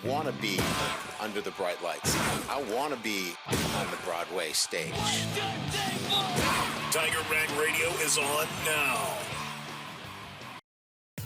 want to be under the bright lights. I want to be on the Broadway stage. Tiger Rag Radio is on now.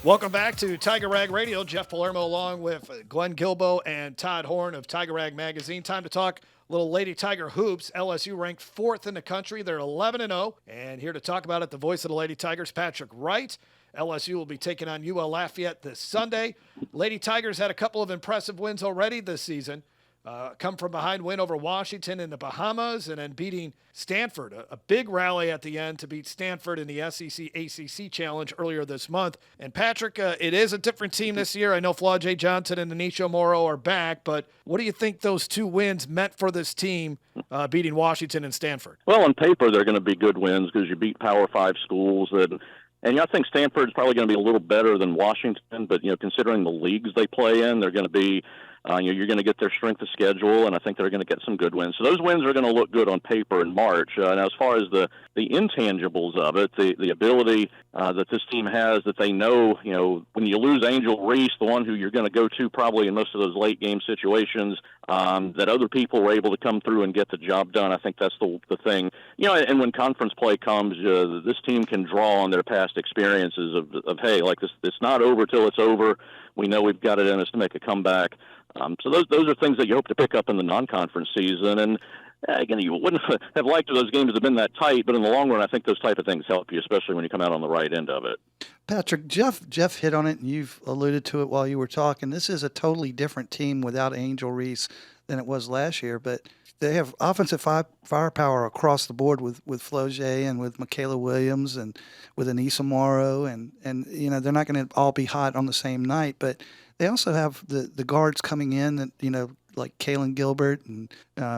Welcome back to Tiger Rag Radio. Jeff Palermo along with Glenn Gilbo and Todd Horn of Tiger Rag Magazine. Time to talk a little Lady Tiger hoops. LSU ranked 4th in the country. They're 11-0. And here to talk about it, the voice of the Lady Tigers, Patrick Wright. LSU will be taking on UL Lafayette this Sunday. Lady Tigers had a couple of impressive wins already this season. Come from behind win over Washington in the Bahamas and then beating Stanford. A big rally at the end to beat Stanford in the SEC ACC Challenge earlier this month. And Patrick, it is a different team this year. I know flau'jae Johnson and Anisha Morrow are back, but what do you think those two wins meant for this team beating Washington and Stanford? Well, on paper, they're going to be good wins because you beat Power 5 schools and I think Stanford's probably going to be a little better than Washington, but considering the leagues they play in, they're going to be, you're going to get their strength of schedule, and I think they're going to get some good wins. So those wins are going to look good on paper in March. Now, as far as the intangibles of it, the ability that this team has, that they know, when you lose Angel Reese, the one who you're going to go to probably in most of those late game situations, that other people were able to come through and get the job done. I think that's the thing. And when conference play comes, this team can draw on their past experiences of hey, like this, it's not over till it's over. We know we've got it in us to make a comeback. So those are things that you hope to pick up in the non-conference season. And again, you wouldn't have liked those games to have been that tight, but in the long run, I think those type of things help you, especially when you come out on the right end of it. Patrick, Jeff hit on it, and you've alluded to it while you were talking. This is a totally different team without Angel Reese than it was last year, but they have offensive firepower across the board with flau'jae and with Michaela Williams and with Anisha Morrow, and they're not going to all be hot on the same night, but they also have the guards coming in that, like Kaylin Gilbert, and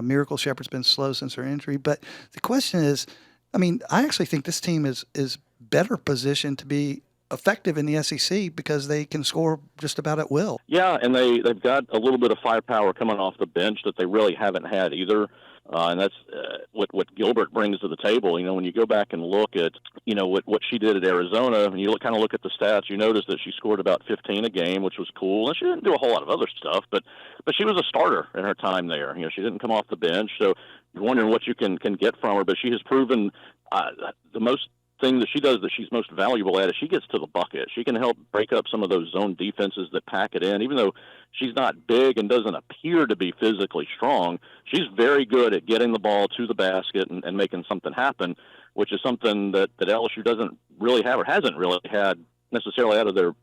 Miracle Shepherd's been slow since her injury. But the question is, I actually think this team is better positioned to be effective in the SEC because they can score just about at will. Yeah, and they've got a little bit of firepower coming off the bench that they really haven't had either. And that's what Gilbert brings to the table. When you go back and look at, what she did at Arizona, and you kind of look at the stats, you notice that she scored about 15 a game, which was cool. And she didn't do a whole lot of other stuff, but she was a starter in her time there. She didn't come off the bench, so you're wondering what you can get from her. But she has proven the most thing that she does that she's most valuable at is she gets to the bucket. She can help break up some of those zone defenses that pack it in. Even though she's not big and doesn't appear to be physically strong, she's very good at getting the ball to the basket and making something happen, which is something that LSU doesn't really have or hasn't really had necessarily out of their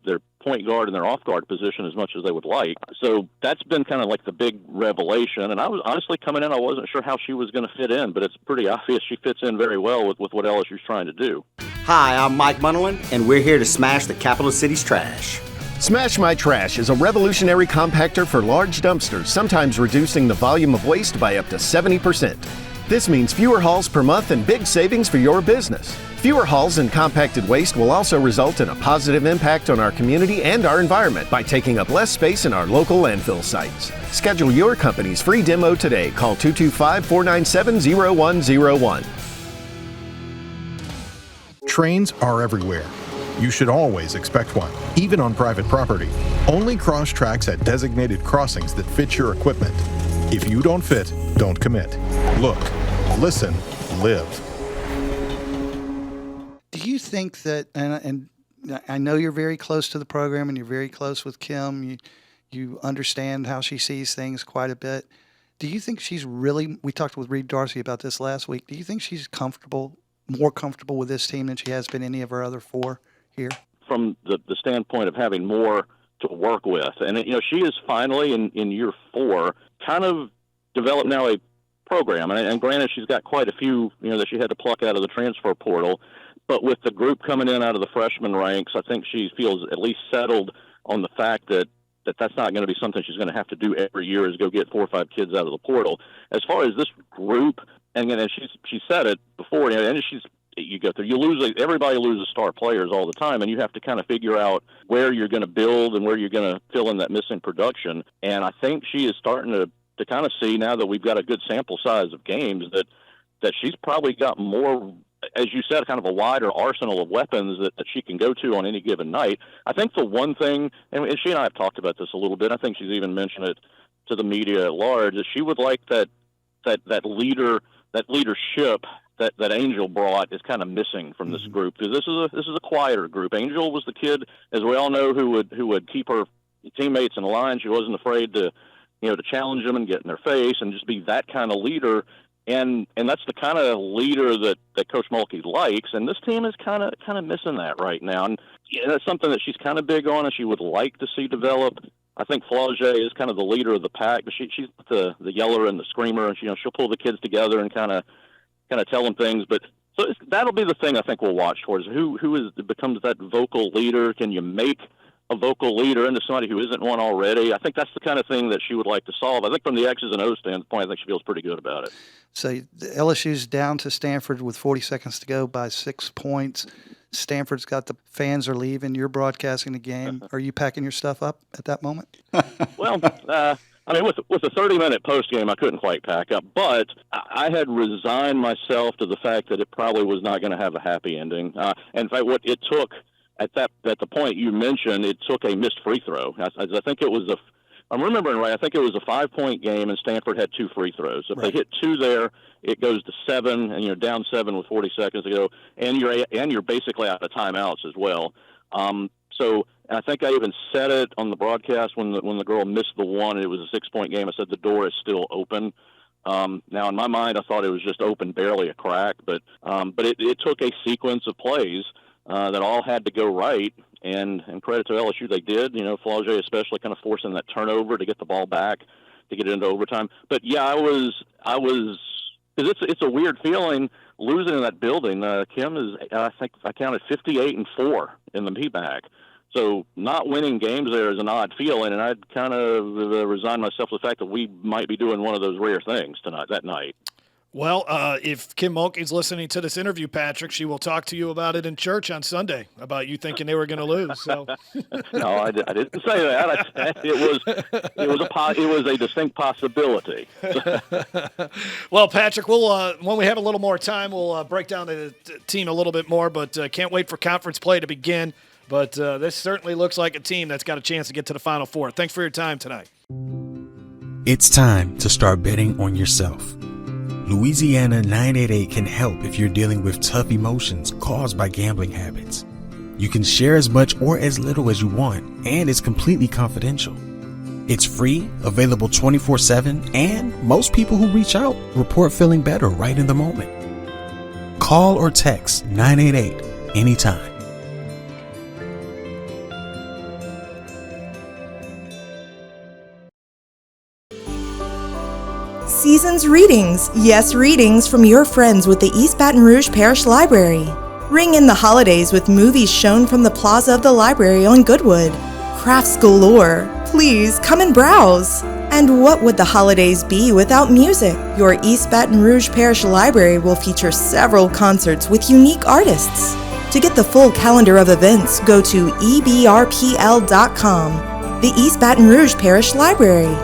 point guard and their off guard position as much as they would like. So that's been kind of like the big revelation. And I was honestly coming in, I wasn't sure how she was going to fit in, but it's pretty obvious she fits in very well with what LSU's trying to do. Hi, I'm Mike Munderland, and we're here to smash the capital city's trash. Smash My Trash is a revolutionary compactor for large dumpsters, sometimes reducing the volume of waste by up to 70%. This means fewer hauls per month and big savings for your business. Fewer hauls and compacted waste will also result in a positive impact on our community and our environment by taking up less space in our local landfill sites. Schedule your company's free demo today. Call 225-497-0101. Trains are everywhere. You should always expect one, even on private property. Only cross tracks at designated crossings that fit your equipment. If you don't fit, don't commit. Look, listen, live. Do you think that, and I know you're very close to the program and you're very close with Kim, you understand how she sees things quite a bit. Do you think she's really, we talked with Reed Darcy about this last week, do you think she's more comfortable with this team than she has been any of her other four here? From the standpoint of having more to work with. And, she is finally in year 4 kind of developed now a program. And granted, she's got quite a few, that she had to pluck out of the transfer portal. But with the group coming in out of the freshman ranks, I think she feels at least settled on the fact that that's not going to be something she's going to have to do every year is go get 4 or 5 kids out of the portal. As far as this group, and she said it before, and you go through, everybody loses star players all the time, and you have to kind of figure out where you're going to build and where you're going to fill in that missing production. And I think she is starting to kind of see now that we've got a good sample size of games that she's probably got more as you said, kind of a wider arsenal of weapons that she can go to on any given night. I think the one thing, and she and I have talked about this a little bit, I think she's even mentioned it to the media at large, is she would like that leadership that Angel brought is kind of missing from this group, because this is a quieter group. Angel was the kid, as we all know, who would keep her teammates in line. She wasn't afraid to challenge them and get in their face and just be that kind of leader. And that's the kind of leader that Coach Mulkey likes. And this team is kind of missing that right now. And that's something that she's kind of big on and she would like to see develop. I think flau'jae is kind of the leader of the pack, but she's the yeller and the screamer, and she'll pull the kids together and kind of tell them things. But so that'll be the thing I think we'll watch towards who becomes that vocal leader. Can you make a vocal leader into somebody who isn't one already? I think that's the kind of thing that she would like to solve. I think from the X's and O's standpoint, I think she feels pretty good about it. So the LSU's down to Stanford with 40 seconds to go by 6 points. Stanford's got the fans are leaving. You're broadcasting the game. Are you packing your stuff up at that moment? Well, with a 30-minute post game, I couldn't quite pack up, but I had resigned myself to the fact that it probably was not going to have a happy ending. In fact, what it took at the point you mentioned, it took a missed free throw. I think it was I'm remembering right. I think it was a 5-point game, and Stanford had 2 free throws. If they hit 2 there, it goes to 7, and you're down 7 with 40 seconds to go, and you're basically out of timeouts as well. So I think I even said it on the broadcast when the girl missed the one, and it was a 6-point game. I said the door is still open. Now in my mind, I thought it was just open, barely a crack, but it took a sequence of plays that all had to go right. And credit to LSU, they did. flau'jae especially kind of forcing that turnover to get the ball back to get it into overtime. But yeah, I was because it's a weird feeling losing in that building. Kim is, I think I counted 58-4 in the PMAC. So not winning games there is an odd feeling, and I'd kind of resigned myself to the fact that we might be doing one of those rare things that night. Well, if Kim Mulkey's listening to this interview, Patrick, she will talk to you about it in church on Sunday, about you thinking they were going to lose. So, no, I didn't say that. It was a distinct possibility. Well, Patrick, we'll when we have a little more time, we'll break down the team a little bit more. But can't wait for conference play to begin. But this certainly looks like a team that's got a chance to get to the Final Four. Thanks for your time tonight. It's time to start betting on yourself. Louisiana 988 can help if you're dealing with tough emotions caused by gambling habits. You can share as much or as little as you want, and it's completely confidential. It's free, available 24/7, and most people who reach out report feeling better right in the moment. Call or text 988 anytime. Season's Readings. Yes, readings from your friends with the East Baton Rouge Parish Library. Ring in the holidays with movies shown from the plaza of the library on Goodwood. Crafts galore. Please come and browse. And what would the holidays be without music? Your East Baton Rouge Parish Library will feature several concerts with unique artists. To get the full calendar of events, go to ebrpl.com. The East Baton Rouge Parish Library.